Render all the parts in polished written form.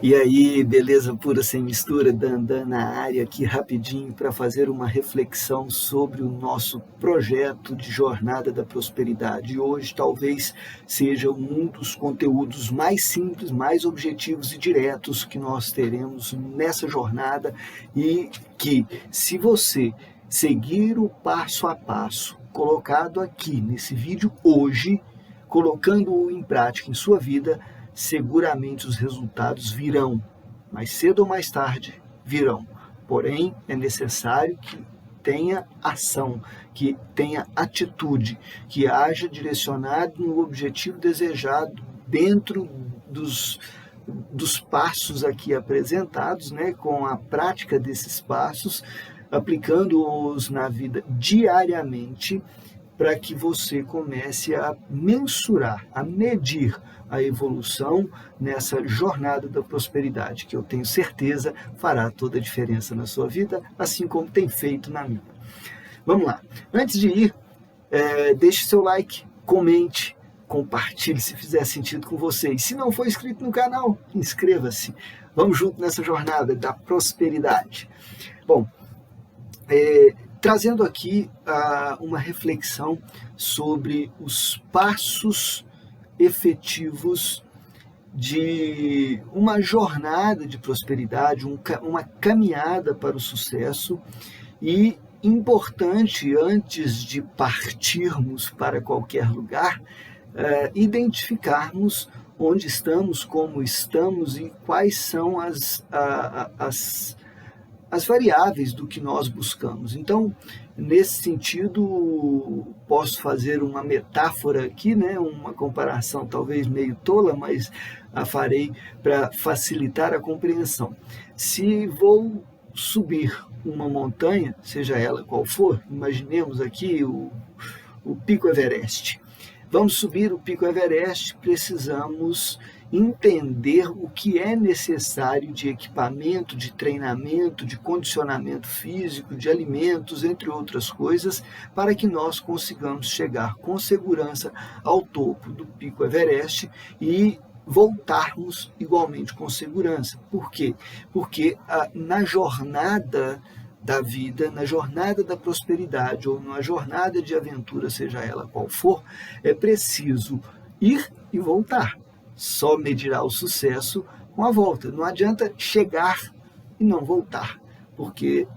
E aí, beleza pura sem mistura, Dandan na área aqui rapidinho para fazer uma reflexão sobre o nosso projeto de Jornada da Prosperidade. E hoje talvez seja um dos conteúdos mais simples, mais objetivos e diretos que nós teremos nessa jornada e que, se você seguir o passo a passo colocado aqui nesse vídeo hoje, colocando-o em prática em sua vida, seguramente os resultados virão, mais cedo ou mais tarde virão. Porém, é necessário que tenha ação, que tenha atitude, que haja direcionado no objetivo desejado dentro dos passos aqui apresentados, né, com a prática desses passos, aplicando-os na vida diariamente, para que você comece a mensurar, a medir a evolução nessa jornada da prosperidade, que eu tenho certeza fará toda a diferença na sua vida, assim como tem feito na minha. Vamos lá. Antes de ir, deixe seu like, comente, compartilhe se fizer sentido com você. E se não for inscrito no canal, inscreva-se. Vamos junto nessa jornada da prosperidade. Bom, trazendo aqui uma reflexão sobre os passos efetivos de uma jornada de prosperidade, uma caminhada para o sucesso. E importante, antes de partirmos para qualquer lugar, identificarmos onde estamos, como estamos e quais são as variáveis do que nós buscamos. Então, nesse sentido, posso fazer uma metáfora aqui, né? Uma comparação talvez meio tola, mas a farei para facilitar a compreensão. Se vou subir uma montanha, seja ela qual for, imaginemos aqui o Pico Everest. Vamos subir o Pico Everest, precisamos entender o que é necessário de equipamento, de treinamento, de condicionamento físico, de alimentos, entre outras coisas, para que nós consigamos chegar com segurança ao topo do Pico Everest e voltarmos igualmente com segurança. Por quê? Porque na jornada da vida, na jornada da prosperidade ou na jornada de aventura, seja ela qual for, é preciso ir e voltar. Só medirá o sucesso com a volta. Não adianta chegar e não voltar, porque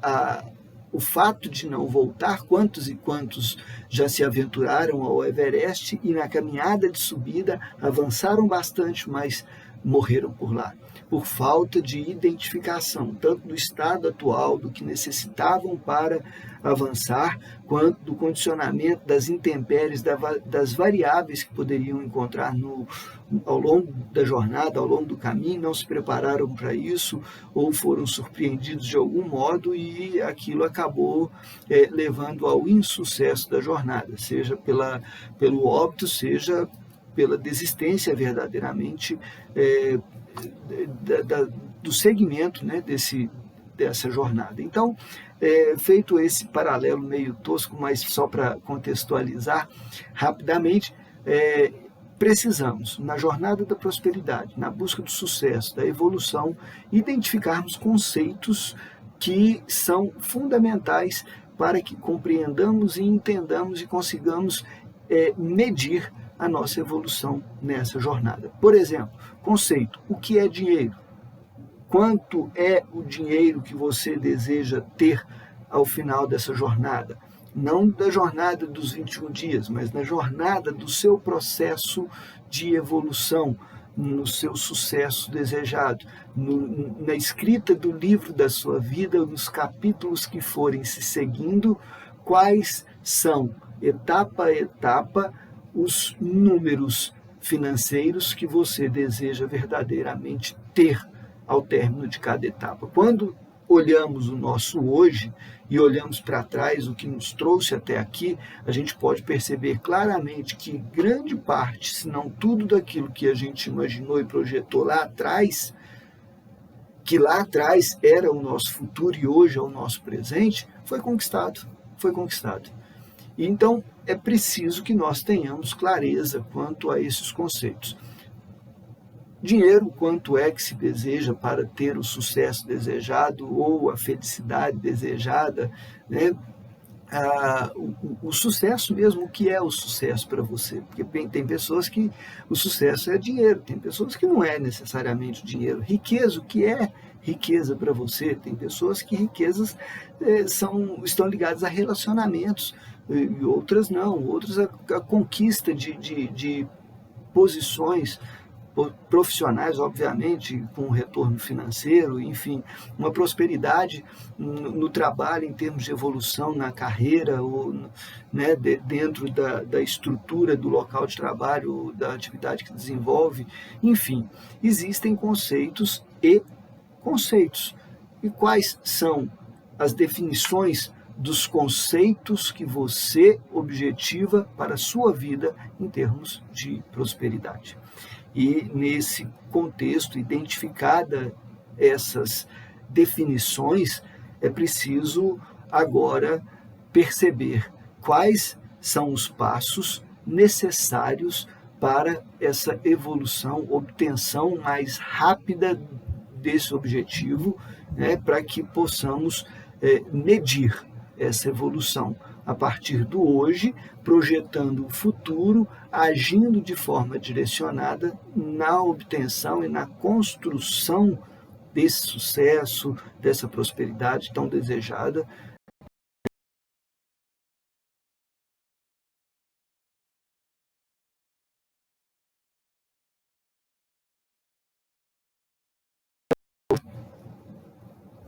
o fato de não voltar, quantos e quantos já se aventuraram ao Everest e na caminhada de subida avançaram bastante, mas morreram por lá, por falta de identificação, tanto do estado atual, do que necessitavam para avançar, quanto do condicionamento, das intempéries, das variáveis que poderiam encontrar ao longo da jornada, ao longo do caminho, não se prepararam para isso, ou foram surpreendidos de algum modo, e aquilo acabou levando ao insucesso da jornada, seja pelo óbito, seja pela desistência verdadeiramente do segmento, né, dessa jornada. Então, feito esse paralelo meio tosco, mas só para contextualizar rapidamente, precisamos, na jornada da prosperidade, na busca do sucesso, da evolução, identificarmos conceitos que são fundamentais para que compreendamos e entendamos e consigamos medir a nossa evolução nessa jornada. Por exemplo, conceito: o que é dinheiro? Quanto é o dinheiro que você deseja ter ao final dessa jornada? Não da jornada dos 21 dias, mas na jornada do seu processo de evolução, no seu sucesso desejado, na escrita do livro da sua vida, nos capítulos que forem se seguindo, quais são, etapa a etapa, os números financeiros que você deseja verdadeiramente ter ao término de cada etapa. Quando olhamos o nosso hoje e olhamos para trás, o que nos trouxe até aqui, a gente pode perceber claramente que grande parte, se não tudo daquilo que a gente imaginou e projetou lá atrás, que lá atrás era o nosso futuro e hoje é o nosso presente, foi conquistado. E então, é preciso que nós tenhamos clareza quanto a esses conceitos. Dinheiro, quanto é que se deseja para ter o sucesso desejado ou a felicidade desejada, né? O sucesso mesmo, o que é o sucesso para você? Porque tem pessoas que o sucesso é dinheiro, tem pessoas que não é necessariamente dinheiro. Riqueza, o que é riqueza para você? Tem pessoas que riquezas estão ligadas a relacionamentos, e outras não, outras a conquista de posições profissionais, obviamente, com retorno financeiro, enfim, uma prosperidade no trabalho em termos de evolução na carreira, ou, né, dentro da estrutura do local de trabalho, da atividade que desenvolve, enfim, existem conceitos e conceitos. E quais são as definições dos conceitos que você objetiva para a sua vida em termos de prosperidade? E, nesse contexto, identificadas essas definições, é preciso agora perceber quais são os passos necessários para essa evolução, obtenção mais rápida desse objetivo, né, para que possamos medir essa evolução a partir do hoje, projetando o futuro, agindo de forma direcionada na obtenção e na construção desse sucesso, dessa prosperidade tão desejada.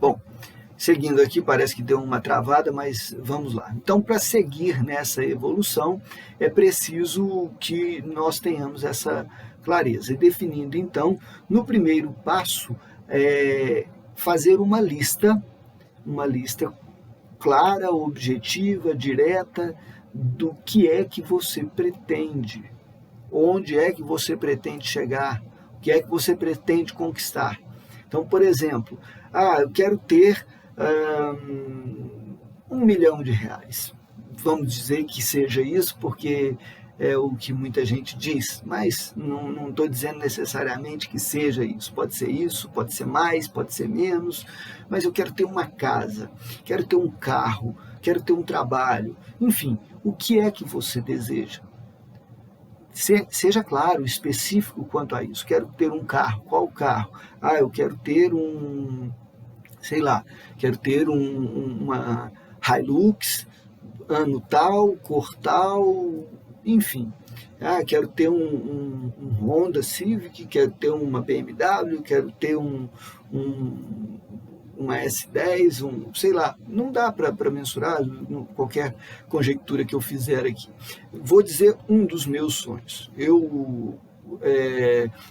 Bom, seguindo aqui, parece que deu uma travada, mas vamos lá. Então, para seguir nessa evolução, é preciso que nós tenhamos essa clareza. E definindo, então, no primeiro passo, fazer uma lista clara, objetiva, direta, do que é que você pretende, onde é que você pretende chegar, o que é que você pretende conquistar. Então, por exemplo, eu quero ter R$1 milhão. Vamos dizer que seja isso, porque é o que muita gente diz, mas não estou dizendo necessariamente que seja isso. Pode ser mais, pode ser menos, mas eu quero ter uma casa, quero ter um carro, quero ter um trabalho, enfim, o que é que você deseja? Seja claro, específico quanto a isso. Quero ter um carro, qual carro? Eu quero ter quero ter uma Hilux, ano tal, cor tal, enfim. Quero ter um Honda Civic, quero ter uma BMW, quero ter uma S10, não dá para mensurar qualquer conjectura que eu fizer aqui. Vou dizer um dos meus sonhos. Eu,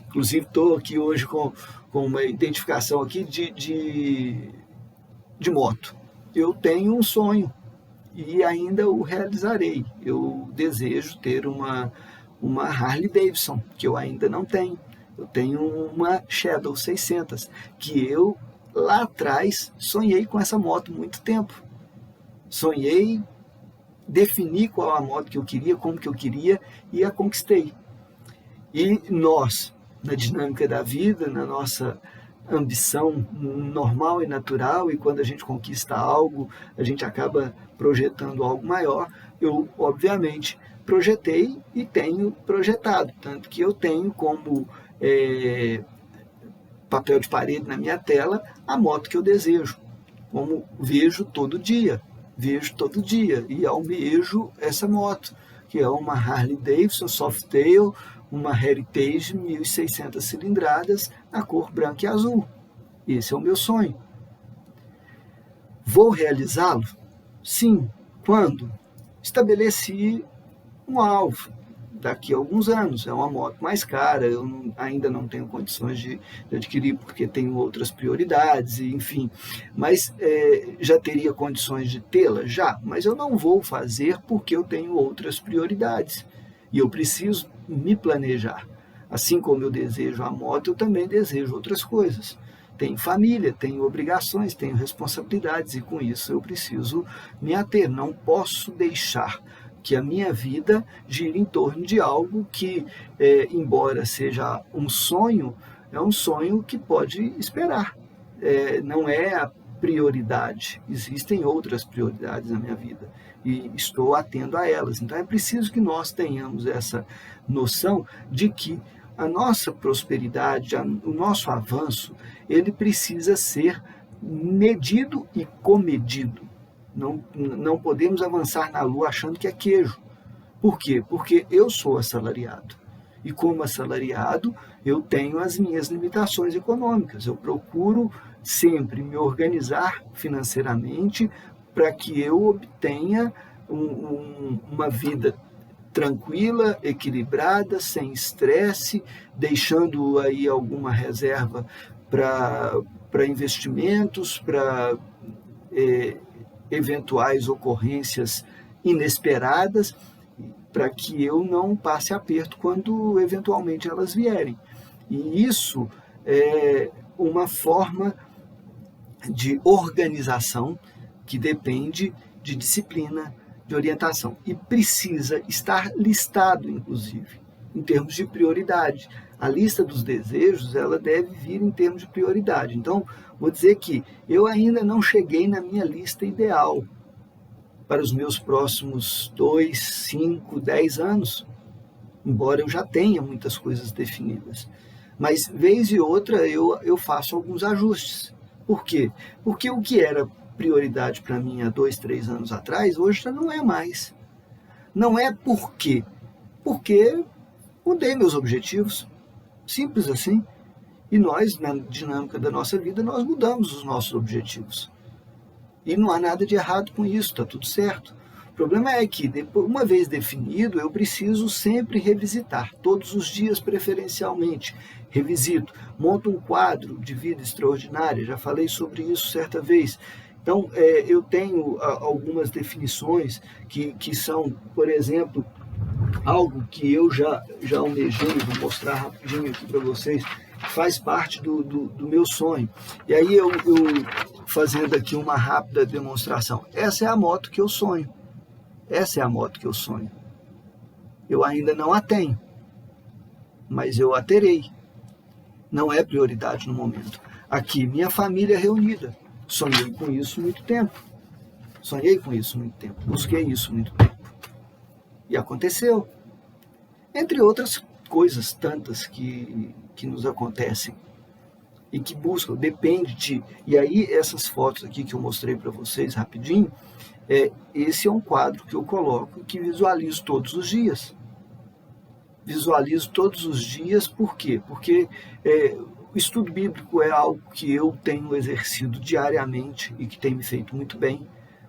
inclusive, estou aqui hoje com uma identificação aqui de moto. Eu tenho um sonho e ainda o realizarei. Eu desejo ter uma Harley Davidson, que eu ainda não tenho. Eu tenho uma Shadow 600, que eu lá atrás sonhei com essa moto muito tempo. Sonhei, defini qual a moto que eu queria, como que eu queria, e a conquistei. E nós, na dinâmica da vida, na nossa ambição normal e natural, e quando a gente conquista algo, a gente acaba projetando algo maior. Eu, obviamente, projetei e tenho projetado, tanto que eu tenho como papel de parede na minha tela a moto que eu desejo, como vejo todo dia, e almejo essa moto, que é uma Harley Davidson Softail, uma Heritage 1.600 cilindradas na cor branca e azul. Esse é o meu sonho. Vou realizá-lo? Sim. Quando? Estabeleci um alvo. Daqui a alguns anos. É uma moto mais cara, eu ainda não tenho condições de adquirir porque tenho outras prioridades, enfim. Mas já teria condições de tê-la? Já. Mas eu não vou fazer porque eu tenho outras prioridades. E eu preciso me planejar. Assim como eu desejo a moto, eu também desejo outras coisas. Tenho família, tenho obrigações, tenho responsabilidades, e com isso eu preciso me ater. Não posso deixar que a minha vida gire em torno de algo que, embora seja um sonho, é um sonho que pode esperar. Não é a prioridade. Existem outras prioridades na minha vida e estou atento a elas. Então é preciso que nós tenhamos essa noção de que a nossa prosperidade, o nosso avanço, ele precisa ser medido e comedido. Não podemos avançar na lua achando que é queijo. Por quê? Porque eu sou assalariado. E como assalariado, eu tenho as minhas limitações econômicas. Eu procuro sempre me organizar financeiramente para que eu obtenha uma vida tranquila, equilibrada, sem estresse, deixando aí alguma reserva para investimentos, para eventuais ocorrências inesperadas, para que eu não passe aperto quando eventualmente elas vierem. E isso é uma forma de organização que depende de disciplina, de orientação. E precisa estar listado, inclusive, em termos de prioridade. A lista dos desejos, ela deve vir em termos de prioridade. Então, vou dizer que eu ainda não cheguei na minha lista ideal para os meus próximos 2, 5, 10 anos, embora eu já tenha muitas coisas definidas. Mas, vez e outra, eu faço alguns ajustes. Por quê? Porque o que era prioridade para mim há 2, 3 anos atrás, hoje já não é mais. Não é por quê? Porque mudei meus objetivos. Simples assim. E nós, na dinâmica da nossa vida, nós mudamos os nossos objetivos. E não há nada de errado com isso, está tudo certo. O problema é que, uma vez definido, eu preciso sempre revisitar, todos os dias preferencialmente. Revisito, monto um quadro de vida extraordinária, já falei sobre isso certa vez. Então, eu tenho algumas definições que são, por exemplo, algo que eu já almejei, vou mostrar rapidinho aqui para vocês, faz parte do meu sonho. E aí eu fazendo aqui uma rápida demonstração. Essa é a moto que eu sonho. Essa é a moto que eu sonho. Eu ainda não a tenho, mas eu a terei. Não é prioridade no momento. Aqui, minha família reunida. Sonhei com isso muito tempo. Sonhei com isso muito tempo. Busquei isso muito tempo. E aconteceu. Entre outras coisas tantas que nos acontecem e que buscam, depende de... E aí, essas fotos aqui que eu mostrei para vocês rapidinho, esse é um quadro que eu coloco que visualizo todos os dias. Visualizo todos os dias, por quê? Porque o estudo bíblico é algo que eu tenho exercido diariamente e que tem me feito muito bem,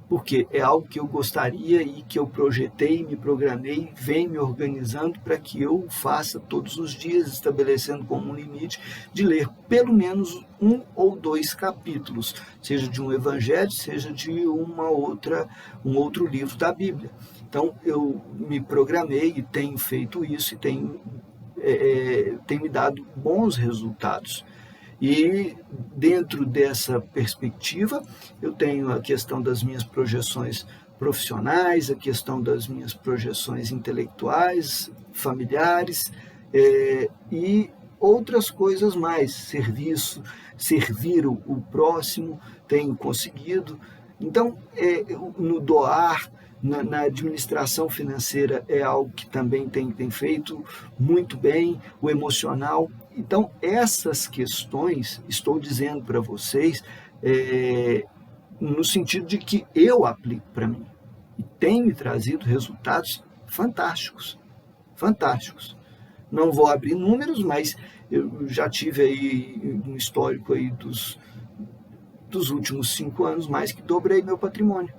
porque é algo que eu gostaria e que eu projetei, me programei, venho me organizando para que eu faça todos os dias, estabelecendo como um limite de ler pelo menos 1 ou 2 capítulos, seja de um evangelho, seja de um outro livro da Bíblia. Então, eu me programei e tenho feito isso e tem me dado bons resultados. E dentro dessa perspectiva, eu tenho a questão das minhas projeções profissionais, a questão das minhas projeções intelectuais, familiares, e outras coisas mais. Servir o próximo, tenho conseguido. Então, no doar, na administração financeira é algo que também tem feito muito bem, o emocional. Então, essas questões, estou dizendo para vocês, no sentido de que eu aplico para mim. E tem me trazido resultados fantásticos, fantásticos. Não vou abrir números, mas eu já tive aí um histórico aí dos últimos 5 anos, mais que dobrei meu patrimônio.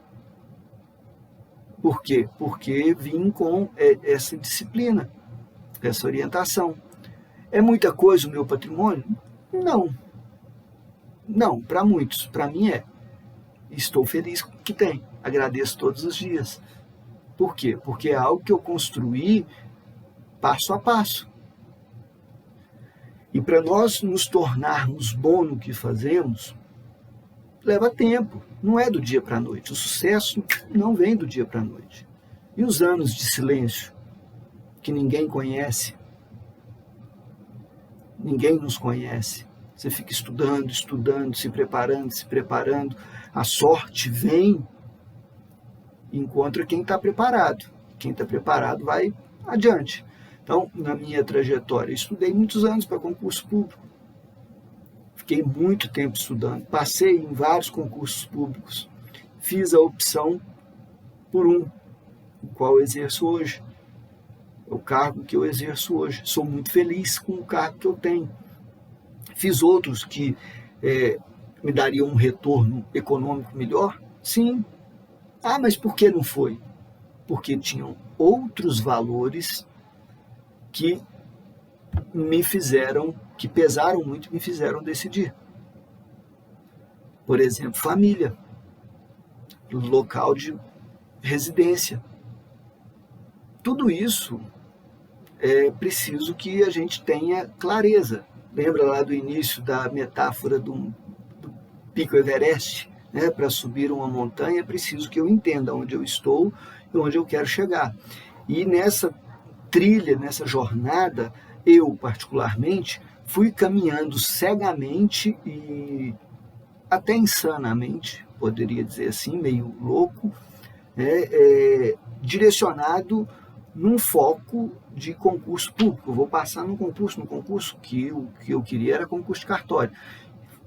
Por quê? Porque vim com essa disciplina, essa orientação. É muita coisa o meu patrimônio? Não. Não, para muitos. Para mim é. Estou feliz que tem. Agradeço todos os dias. Por quê? Porque é algo que eu construí passo a passo. E para nós nos tornarmos bons no que fazemos, leva tempo. Não é do dia para a noite. O sucesso não vem do dia para a noite. E os anos de silêncio, que ninguém conhece, ninguém nos conhece. Você fica estudando, estudando, se preparando, se preparando. A sorte vem e encontra quem está preparado. Quem está preparado vai adiante. Então, na minha trajetória, estudei muitos anos para concurso público. Fiquei muito tempo estudando. Passei em vários concursos públicos. Fiz a opção por o qual eu exerço hoje. É o cargo que eu exerço hoje. Sou muito feliz com o cargo que eu tenho. Fiz outros que me dariam um retorno econômico melhor? Sim. Ah, mas por que não foi? Porque tinham outros valores que me fizeram, que pesaram muito e me fizeram decidir. Por exemplo, família, local de residência. Tudo isso é preciso que a gente tenha clareza. Lembra lá do início da metáfora do Pico Everest? Né? Para subir uma montanha é preciso que eu entenda onde eu estou e onde eu quero chegar. E nessa trilha, nessa jornada, eu particularmente fui caminhando cegamente e até insanamente, poderia dizer assim, meio louco, direcionado num foco de concurso público. Eu vou passar no concurso que eu queria era concurso de cartório.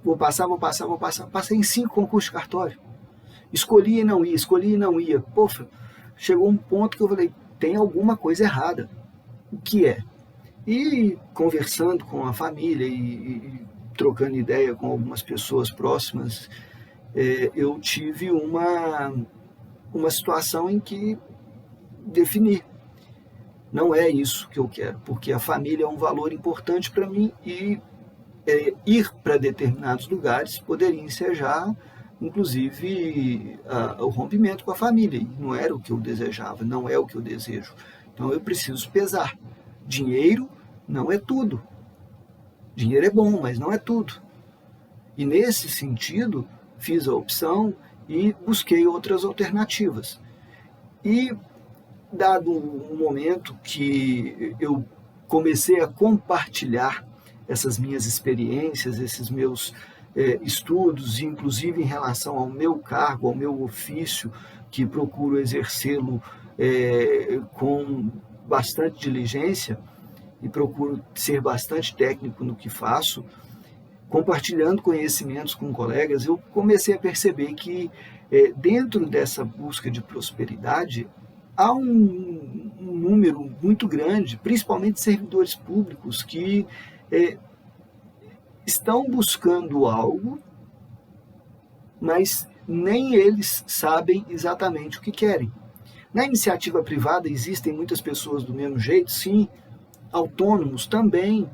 Vou passar. Passei em 5 concursos de cartório. Escolhi e não ia. Poxa, chegou um ponto que eu falei, tem alguma coisa errada. O que é? E conversando com a família e trocando ideia com algumas pessoas próximas, eu tive uma situação em que defini. Não é isso que eu quero, porque a família é um valor importante para mim e ir para determinados lugares poderia ensejar, inclusive, o rompimento com a família. E não era o que eu desejava, não é o que eu desejo. Então eu preciso pesar. Dinheiro não é tudo. Dinheiro é bom, mas não é tudo. E nesse sentido, fiz a opção e busquei outras alternativas. E dado um momento que eu comecei a compartilhar essas minhas experiências, esses meus estudos, inclusive em relação ao meu cargo, ao meu ofício, que procuro exercê-lo com bastante diligência e procuro ser bastante técnico no que faço, compartilhando conhecimentos com colegas, eu comecei a perceber que dentro dessa busca de prosperidade, há um número muito grande, principalmente servidores públicos, que estão buscando algo, mas nem eles sabem exatamente o que querem. Na iniciativa privada existem muitas pessoas do mesmo jeito, sim, autônomos também,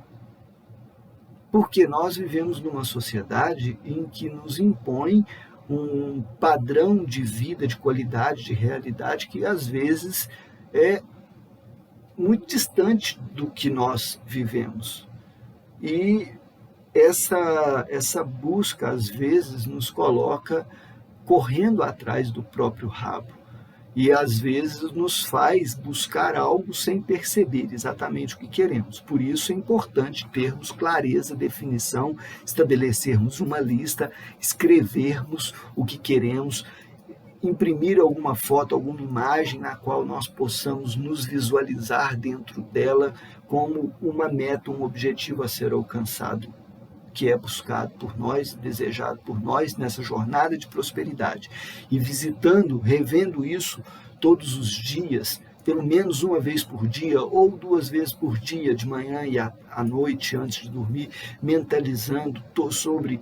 porque nós vivemos numa sociedade em que nos impõe um padrão de vida, de qualidade, de realidade, que às vezes é muito distante do que nós vivemos. E essa busca, às vezes, nos coloca correndo atrás do próprio rabo. E, às vezes, nos faz buscar algo sem perceber exatamente o que queremos. Por isso, é importante termos clareza, definição, estabelecermos uma lista, escrevermos o que queremos, imprimir alguma foto, alguma imagem na qual nós possamos nos visualizar dentro dela como uma meta, um objetivo a ser alcançado, que é buscado por nós, desejado por nós nessa jornada de prosperidade. E visitando, revendo isso todos os dias, pelo menos uma vez por dia ou 2 vezes por dia, de manhã e à noite, antes de dormir, mentalizando sobre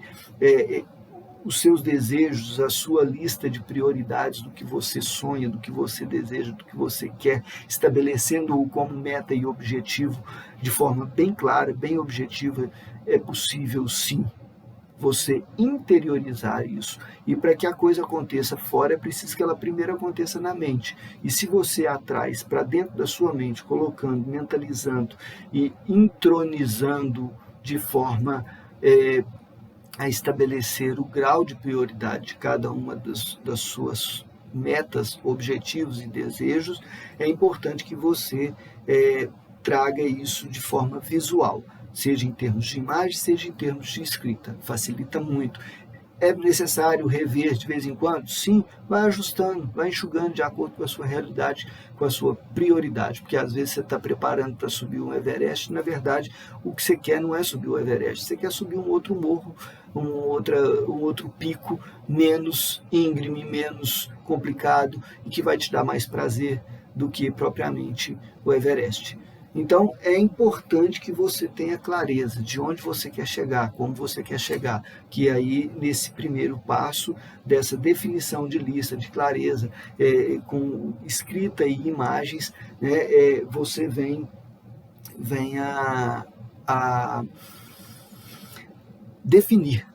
os seus desejos, a sua lista de prioridades do que você sonha, do que você deseja, do que você quer, estabelecendo-o como meta e objetivo de forma bem clara, bem objetiva. É possível, sim, você interiorizar isso. E para que a coisa aconteça fora, é preciso que ela primeiro aconteça na mente. E se você atrás, para dentro da sua mente, colocando, mentalizando e entronizando de forma a estabelecer o grau de prioridade de cada uma das suas metas, objetivos e desejos, é importante que você traga isso de forma visual. seja em termos de imagem, seja em termos de escrita. Facilita muito. É necessário rever de vez em quando? Sim, vai ajustando, vai enxugando de acordo com a sua realidade, com a sua prioridade, porque às vezes você está preparando para subir um Everest, e, na verdade, o que você quer não é subir o Everest, você quer subir um outro morro, um outro pico menos íngreme, menos complicado, e que vai te dar mais prazer do que propriamente o Everest. Então, é importante que você tenha clareza de onde você quer chegar, como você quer chegar, que aí, nesse primeiro passo dessa definição de lista, de clareza, com escrita e imagens, né, você vem a definir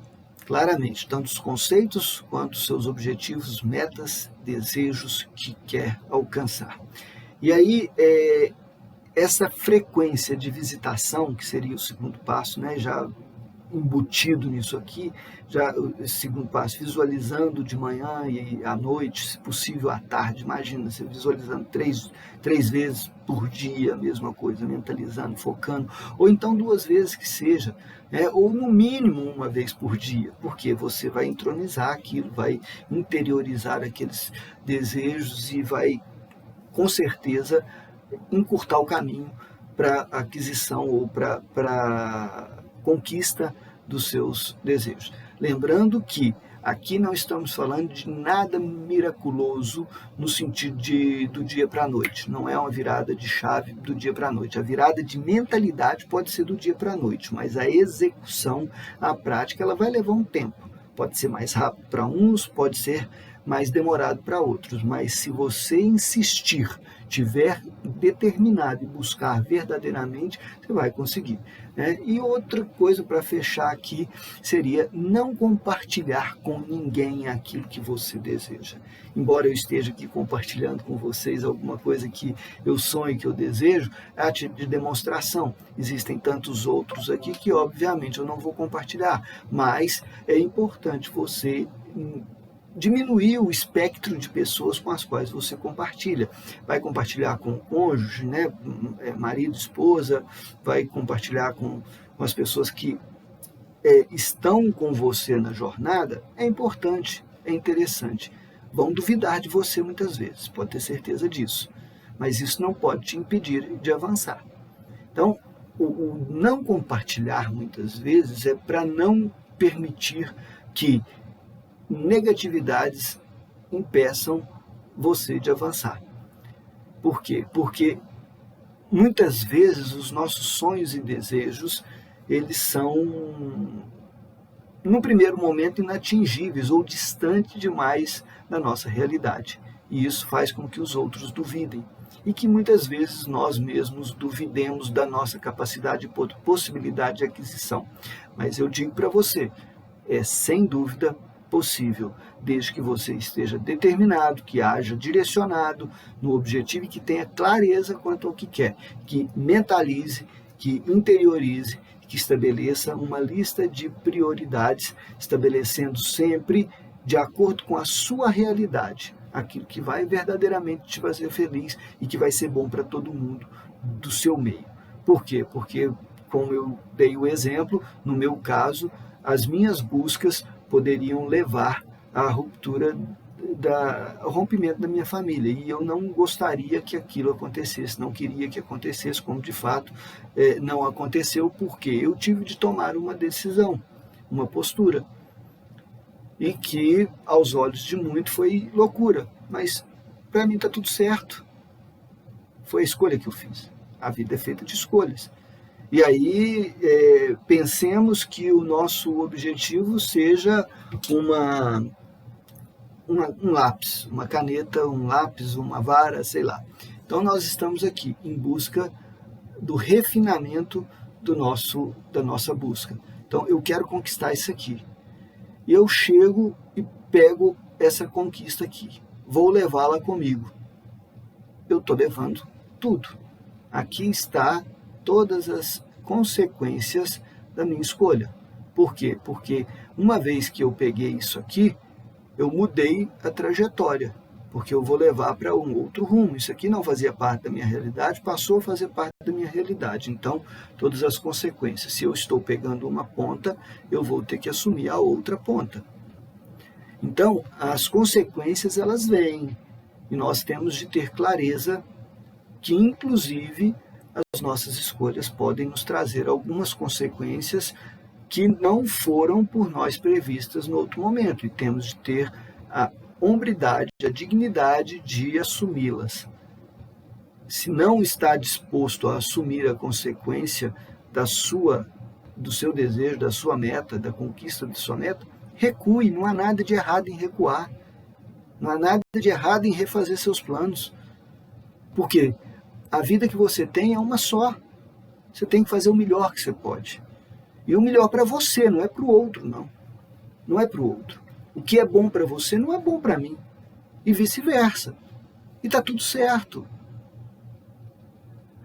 claramente tanto os conceitos quanto os seus objetivos, metas, desejos que quer alcançar. E aí, essa frequência de visitação, que seria o segundo passo, né, já embutido nisso aqui, já o segundo passo, visualizando de manhã e à noite, se possível à tarde, imagina, você visualizando três vezes por dia, a mesma coisa, mentalizando, focando, ou então 2 vezes que seja, ou no mínimo 1 vez por dia, porque você vai entronizar aquilo, vai interiorizar aqueles desejos e vai, com certeza, encurtar o caminho para aquisição ou para conquista dos seus desejos. Lembrando que aqui não estamos falando de nada miraculoso no sentido do dia para a noite. Não é uma virada de chave do dia para a noite. A virada de mentalidade pode ser do dia para a noite, mas a execução, a prática, ela vai levar um tempo. Pode ser mais rápido para uns, pode ser mais demorado para outros, mas se você insistir, tiver determinado e buscar verdadeiramente, você vai conseguir. E outra coisa para fechar aqui seria não compartilhar com ninguém aquilo que você deseja. Embora eu esteja aqui compartilhando com vocês alguma coisa que eu sonho, que eu desejo, é a título de demonstração. Existem tantos outros aqui que, obviamente, eu não vou compartilhar, mas é importante você diminuir o espectro de pessoas com as quais você compartilha. Vai compartilhar com o cônjuge, né? Marido, esposa, vai compartilhar com as pessoas que estão com você na jornada. É importante, é interessante. Vão duvidar de você muitas vezes, pode ter certeza disso. Mas isso não pode te impedir de avançar. Então, o não compartilhar muitas vezes é para não permitir que negatividades impeçam você de avançar. Por quê? Porque muitas vezes os nossos sonhos e desejos, eles são, no primeiro momento, inatingíveis ou distantes demais da nossa realidade. E isso faz com que os outros duvidem. E que muitas vezes nós mesmos duvidemos da nossa capacidade e possibilidade de aquisição. Mas eu digo para você, é sem dúvida possível, desde que você esteja determinado, que haja direcionado no objetivo e que tenha clareza quanto ao que quer, que mentalize, que interiorize, que estabeleça uma lista de prioridades, estabelecendo sempre de acordo com a sua realidade, aquilo que vai verdadeiramente te fazer feliz e que vai ser bom para todo mundo do seu meio. Por quê? Porque, como eu dei o exemplo, no meu caso, as minhas buscas poderiam levar à ruptura, ao rompimento da minha família. E eu não gostaria que aquilo acontecesse, não queria que acontecesse, como de fato não aconteceu, porque eu tive de tomar uma decisão, uma postura. E que, aos olhos de muito, foi loucura. Mas, para mim, está tudo certo. Foi a escolha que eu fiz. A vida é feita de escolhas. E aí, pensemos que o nosso objetivo seja um lápis, uma caneta, um lápis, uma vara, sei lá. Então, nós estamos aqui em busca do refinamento da nossa busca. Então, eu quero conquistar isso aqui. E eu chego e pego essa conquista aqui. Vou levá-la comigo. Eu estou levando tudo. Aqui está todas as consequências da minha escolha. Por quê? Porque uma vez que eu peguei isso aqui, eu mudei a trajetória. porque eu vou levar para um outro rumo. Isso aqui não fazia parte da minha realidade, passou a fazer parte da minha realidade. Então, todas as consequências. Se eu estou pegando uma ponta, eu vou ter que assumir a outra ponta. Então, as consequências, elas vêm. E nós temos de ter clareza que, inclusive, as nossas escolhas podem nos trazer algumas consequências que não foram por nós previstas no outro momento. E temos de ter a hombridade, a dignidade de assumi-las. Se não está disposto a assumir a consequência do seu desejo, da sua meta, da conquista de sua meta, recue. Não há nada de errado em recuar. Não há nada de errado em refazer seus planos. Porque a vida que você tem é uma só. Você tem que fazer o melhor que você pode. E o melhor para você, não é para o outro, não. Não é para o outro. O que é bom para você não é bom para mim. E vice-versa. E está tudo certo.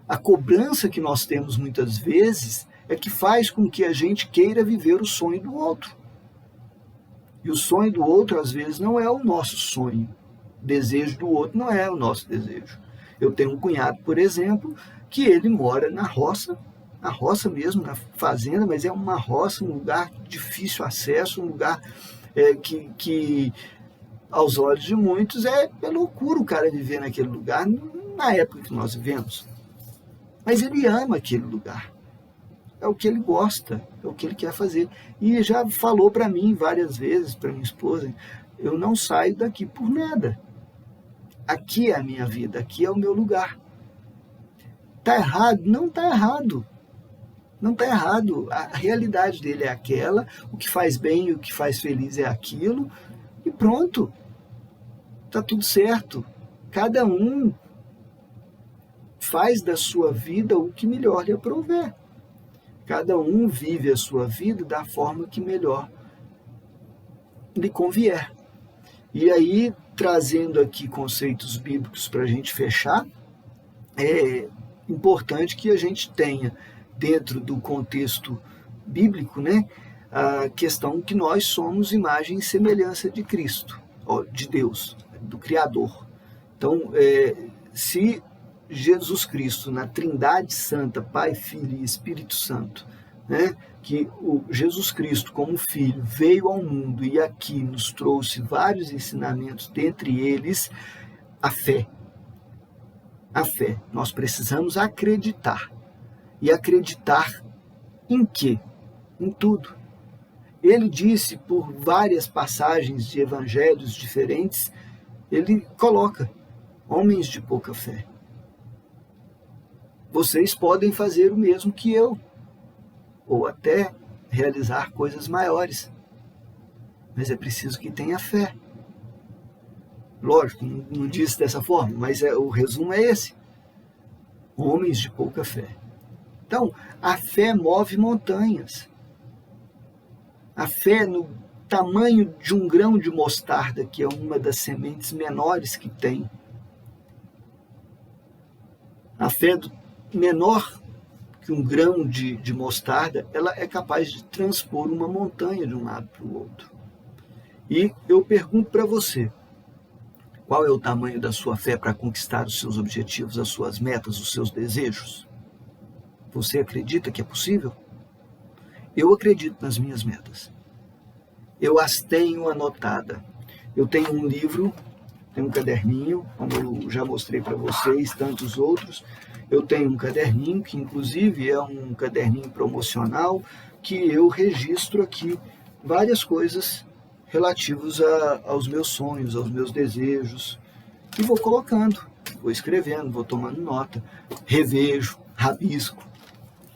A cobrança que nós temos muitas vezes é que faz com que a gente queira viver o sonho do outro. E o sonho do outro, às vezes, não é o nosso sonho. O desejo do outro não é o nosso desejo. Eu tenho um cunhado, por exemplo, que ele mora na roça mesmo, na fazenda, mas é uma roça, um lugar de difícil acesso, um lugar que aos olhos de muitos, é loucura o cara viver naquele lugar, na época que nós vivemos. Mas ele ama aquele lugar. É o que ele gosta, é o que ele quer fazer. E já falou para mim várias vezes, para minha esposa, eu não saio daqui por nada. Aqui é a minha vida, aqui é o meu lugar. Está errado? Não está errado. Não está errado. A realidade dele é aquela, o que faz bem e o que faz feliz é aquilo, e pronto. Está tudo certo. Cada um faz da sua vida o que melhor lhe aprouver. Cada um vive a sua vida da forma que melhor lhe convier. E aí, trazendo aqui conceitos bíblicos para a gente fechar, é importante que a gente tenha, dentro do contexto bíblico, né, a questão que nós somos imagem e semelhança de Cristo, de Deus, do Criador. Então, se Jesus Cristo, na Trindade Santa, Pai, Filho e Espírito Santo, né, que o Jesus Cristo, como Filho, veio ao mundo e aqui nos trouxe vários ensinamentos, dentre eles a fé. A fé. Nós precisamos acreditar. E acreditar em quê? Em tudo. Ele disse, por várias passagens de evangelhos diferentes, ele coloca: homens de pouca fé. Vocês podem fazer o mesmo que eu, ou até realizar coisas maiores, mas é preciso que tenha fé. Lógico, não disse dessa forma, mas o resumo é esse: homens de pouca fé. Então, a fé move montanhas. A fé no tamanho de um grão de mostarda, que é uma das sementes menores que tem. A fé menor que um grão de mostarda, ela é capaz de transpor uma montanha de um lado para o outro. E eu pergunto para você, qual é o tamanho da sua fé para conquistar os seus objetivos, as suas metas, os seus desejos? Você acredita que é possível? Eu acredito nas minhas metas. Eu as tenho anotadas. Eu tenho um livro, tenho um caderninho, como eu já mostrei para vocês, tantos outros. Eu tenho um caderninho, que inclusive é um caderninho promocional, que eu registro aqui várias coisas relativas aos meus sonhos, aos meus desejos. E vou colocando, vou escrevendo, vou tomando nota, revejo, rabisco,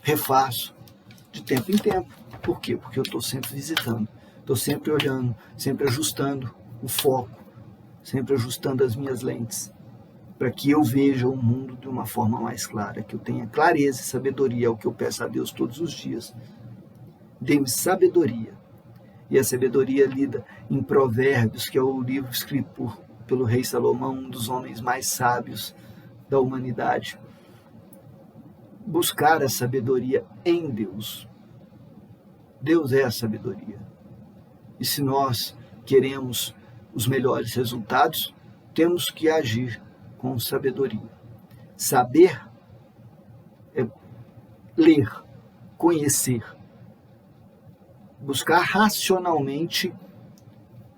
refaço, de tempo em tempo. Por quê? Porque eu estou sempre visitando, estou sempre olhando, sempre ajustando o foco, sempre ajustando as minhas lentes, para que eu veja o mundo de uma forma mais clara, que eu tenha clareza e sabedoria, é o que eu peço a Deus todos os dias. Dê-me sabedoria. E a sabedoria lida em Provérbios, que é o livro escrito pelo rei Salomão, um dos homens mais sábios da humanidade. Buscar a sabedoria em Deus. Deus é a sabedoria. E se nós queremos os melhores resultados, temos que agir com sabedoria. Saber é ler, conhecer, buscar racionalmente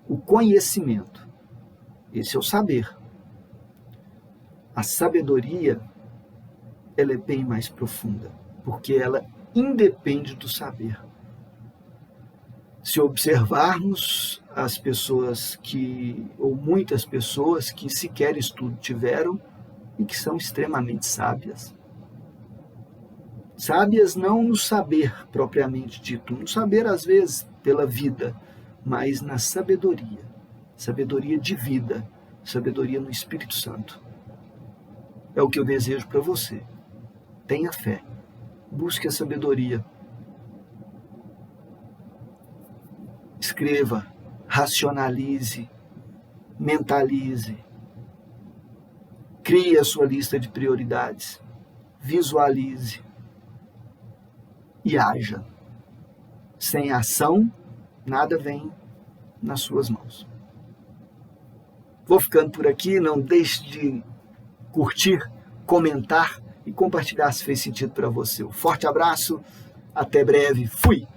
o conhecimento. Esse é o saber. A sabedoria, ela é bem mais profunda, porque ela independe do saber. Se observarmos as pessoas ou muitas pessoas que sequer estudo tiveram e que são extremamente sábias. Sábias não no saber propriamente dito, no saber às vezes pela vida, mas na sabedoria. Sabedoria de vida, sabedoria no Espírito Santo. É o que eu desejo para você. Tenha fé, busque a sabedoria. Escreva, racionalize, mentalize. Crie a sua lista de prioridades. Visualize e haja. Sem ação, nada vem nas suas mãos. Vou ficando por aqui, não deixe de curtir, comentar e compartilhar se fez sentido para você. Um forte abraço, até breve, fui!